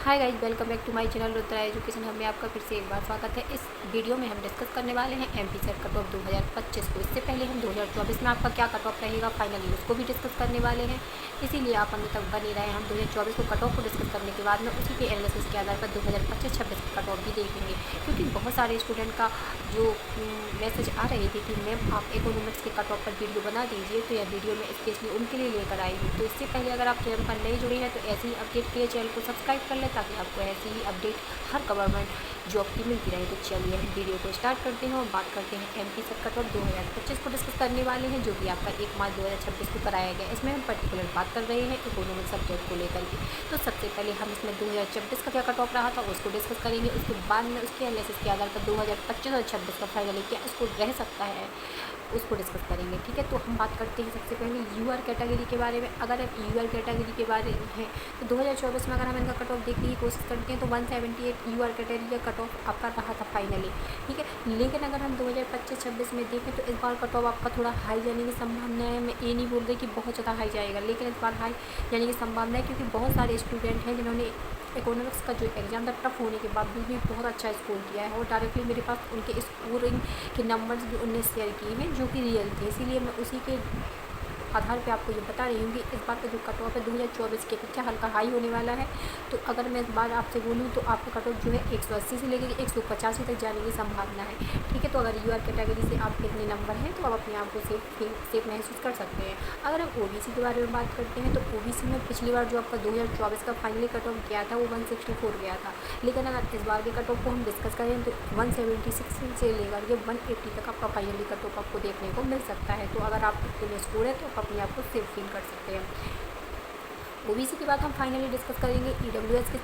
Hi guys, welcome back to my channel Rudra education. हमें आपका फिर से एक बार स्वागत है। इस वीडियो में हम डिस्कस करने वाले हैं एमपी सेट कट ऑफ 2025 को। इससे पहले हम 2024 में आपका क्या कट ऑफ रहेगा फाइनली उसको भी डिस्कस करने वाले हैं, इसीलिए आप अंत तक बने रहे। हम 2024 को कट ऑफ को डिस्कस करने के बाद में उसी के एनालिसिस के आधार पर 2025-26 का कट ऑफ भी देखेंगे, क्योंकि बहुत सारे स्टूडेंट का जो मैसेज आ रही थी कि मैम आप इकोनॉमिक्स के कट ऑफ पर वीडियो बना दीजिए, तो यह वीडियो मैं स्पेशली उनके लिए लेकर आई हूँ। तो इससे पहले अगर आप चैनल पर नए जुड़े हैं तो ऐसे ही अपडेट के लिए चैनल को सब्सक्राइब कर लें, ताकि आपको ऐसी ही अपडेट हर गवर्नमेंट जॉब की मिलती रहे। तो चलिए हम वीडियो को स्टार्ट करते हैं और बात करते हैं एमपी सेट कट ऑफ 2025 को डिस्कस करने वाले हैं, जो कि आपका 1 मार्च 2026 को कराया गया। इसमें हम पर्टिकुलर बात कर रहे हैं इकोनॉमिक्स सब्जेक्ट को लेकर के। तो सबसे पहले हम इसमें 2026 का क्या कट ऑफ रहा था उसको डिस्कस करेंगे। उसके बाद में उसके एनालिसिस के आधार पर 2025 और 26 का फाइनली क्या इसको रह सकता है उसको डिस्कस करेंगे। ठीक है, तो हम बात करते हैं सबसे पहले यूआर कैटेगरी के बारे में। अगर आप यूआर कैटेगरी के बारे में हैं तो 2024 में अगर हम इनका कट ऑफ देखने की कोशिश करते हैं तो 178 यूआर कैटेगरी का कट ऑफ आपका रहा था फाइनली। ठीक है, लेकिन अगर हम 2025-26 में देखें तो इस बार कट ऑफ आपका थोड़ा हाई जाने की संभावना है। मैं ये नहीं बोल रही कि बहुत ज़्यादा हाई जाएगा, लेकिन इस बार हाई जाने की संभावना है, क्योंकि बहुत सारे स्टूडेंट हैं जिन्होंने इकोनॉमिक्स का जो एग्ज़ाम था टफ होने के बावजूद भी बहुत अच्छा स्कोर किया है, और डायरेक्टली मेरे पास उनके स्कोरिंग के नंबर्स भी उनने शेयर किए हैं जो कि रियल थे। इसीलिए मैं उसी के आधार पे आपको ये बता रही हूँ कि इस बार का जो कट ऑफ है 2024 के अपेक्षा हल्का हाई होने वाला है। तो अगर मैं इस बार आपसे बोलूँ तो आपका कट ऑफ जो है 180 से लेकर 185 तक जाने की संभावना है। ठीक है, तो अगर यूआर कैटेगरी से आप कितने नंबर हैं तो आप अपने आप को सेफ महसूस कर सकते हैं। अगर हम ओबीसी के बारे में बात करते हैं तो ओबीसी में पिछली बार जो आपका 2024 का फाइनली कट ऑफ गया था वो 164 गया था, लेकिन अगर इस बार के कट ऑफ को हम डिस्कस करें तो 176 से लेकर के 180 तक आपका फाइनली कट ऑफ आपको देखने को मिल सकता है। तो अगर आप इतने स्कोर है तो आप अपने आप को सेफ फील कर सकते हैं। ओबीसी के बाद हम फाइनली डिस्कस करेंगे ईडब्ल्यूएस के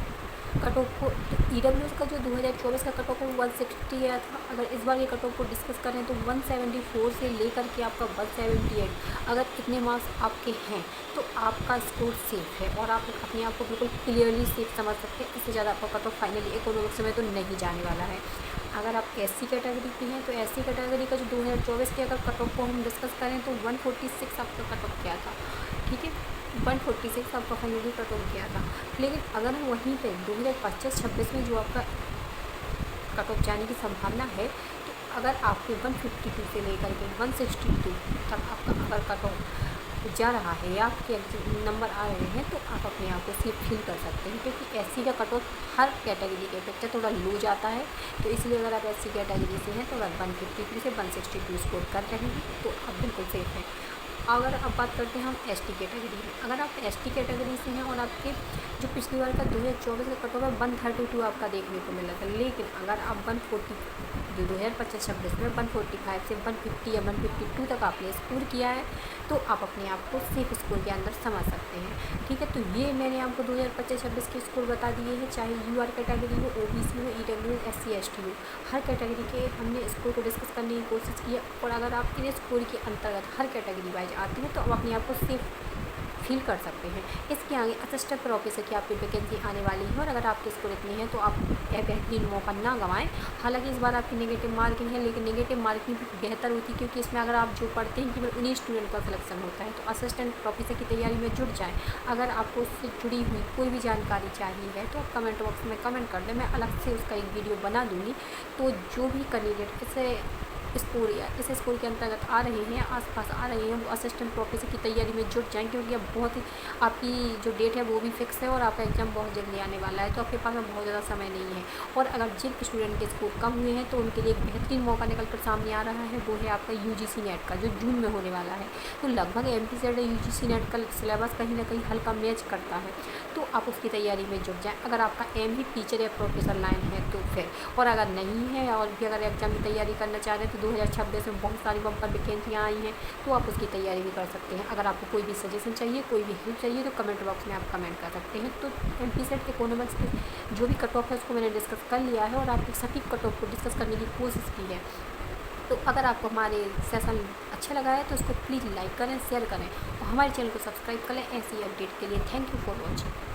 कट ऑफ को। तो ईडब्ल्यूएस का जो 2024 का कट ऑफ है 160 गया था। अगर इस बार ये कट ऑफ को डिस्कस करें तो 174 से लेकर के आपका 178, अगर इतने मार्क्स आपके हैं तो आपका स्कोर सेफ है और आप अपने आप को बिल्कुल क्लियरली सेफ समझ सकते हैं। इससे ज़्यादा आपका कट ऑफ फाइनली इकोनॉमिक्स में तो नहीं जाने वाला है। अगर आप एससी कैटेगरी के हैं तो एससी कैटेगरी का जो 2024 के अगर कट ऑफ को हम डिस्कस करें तो 146 आपका कट ऑफ गया था। ठीक है, 146 आपका फाइनली कट ऑफ गया था। लेकिन अगर हम वहीं पे 2025-26 में जो आपका कट ऑफ जाने की संभावना है, तो अगर आपके 152 से लेकर के 162 तक आपका अगर कट ऑफ जा रहा है या आपके नंबर आ रहे हैं तो आप अपने आप को सेफ फील कर सकते हैं, क्योंकि एससी का कट ऑफ हर कैटेगरी के अपेक्षा थोड़ा लो जाता है। तो इसलिए अगर आप एससी कैटेगरी से हैं तो अगर 153 से 162 स्कोर कर रहे हैं तो आप बिल्कुल सेफ हैं। अगर अब बात करते हैं हम एसटी कैटेगरी में। अगर आप एसटी कैटेगरी से हैं और आपके जो पिछली बार का 2024 का कट ऑफ है 132 आपका देखने को मिला था, लेकिन अगर आप 140 जो 2025-26 में 145 से 150 या 152 तक आपने स्कोर किया है तो आप अपने आप को सेफ स्कोर के अंदर समझ सकते हैं। ठीक है, तो ये मैंने आपको 2025-26 के स्कोर बता दिए हैं, चाहे यूआर कैटेगरी हो, ओबीसी हो, ईडब्ल्यू, एससी, एसटी हो, हर कैटेगरी के हमने स्कोर को डिस्कस करने की कोशिश की है। और अगर आप इन स्कोर के अंतर्गत हर कैटेगरी वाइज आती हैं तो आप अपने आप को सेफ फील कर सकते हैं। इसके आगे असिस्टेंट प्रोफेसर की आपकी वैकेंसी आने वाली है, और अगर आपके स्कोर इतने हैं तो आप यह बेहतरीन मौका ना गंवाएं। हालांकि इस बार आपकी नेगेटिव मार्किंग है, लेकिन नेगेटिव मार्किंग भी बेहतर होती है, क्योंकि इसमें अगर आप जो पढ़ते हैं केवल उन्हीं स्टूडेंट का सिलेक्शन होता है। तो असिस्टेंट प्रोफेसर की तैयारी में जुट जाएँ। अगर आपको उससे जुड़ी हुई कोई भी जानकारी चाहिए है तो आप कमेंट बॉक्स में कमेंट कर दें, मैं अलग से उसका एक वीडियो बना दूँगी। तो जो भी कैंडिडेट इसे स्कोर या इस स्कोर के अंतर्गत आ रहे हैं, आसपास आ रहे हैं, वो असिस्टेंट प्रोफेसर की तैयारी में जुट जाएं, क्योंकि अब बहुत ही आपकी जो डेट है वो भी फिक्स है और आपका एग्ज़ाम बहुत जल्दी आने वाला है। तो आपके पास में बहुत ज़्यादा समय नहीं है। और अगर जिन स्टूडेंट के स्कोर कम हुए हैं तो उनके लिए एक बेहतरीन मौका निकल कर सामने आ रहा है, वो है आपका यूजीसी नेट का, जो जून में होने वाला है। तो लगभग एमपी सेट यूजीसी नेट का सिलेबस कहीं ना कहीं हल्का मैच करता है, तो आप उसकी तैयारी में जुट जाएँ। अगर आपका एम ही टीचर या प्रोफेसर लाइन है तो फिर, और अगर नहीं है और भी अगर एग्ज़ाम की तैयारी करना चाह रहे हैं तो 2026 में बहुत सारी बम्पर वैकेंसियाँ आई हैं, तो आप उसकी तैयारी भी कर सकते हैं। अगर आपको कोई भी सजेशन चाहिए, कोई भी हेल्प चाहिए तो कमेंट बॉक्स में आप कमेंट कर सकते हैं। तो एमपी सेट इकोनॉमिक्स के जो भी कट ऑफ है उसको मैंने डिस्कस कर लिया है और आपके सभी कट ऑफ को डिस्कस करने की कोशिश की है। तो अगर आपको हमारे सेशन अच्छा लगा है तो उसको प्लीज़ लाइक करें, शेयर करें और हमारे चैनल को सब्सक्राइब करें ऐसी अपडेट के लिए। Thank you for watching.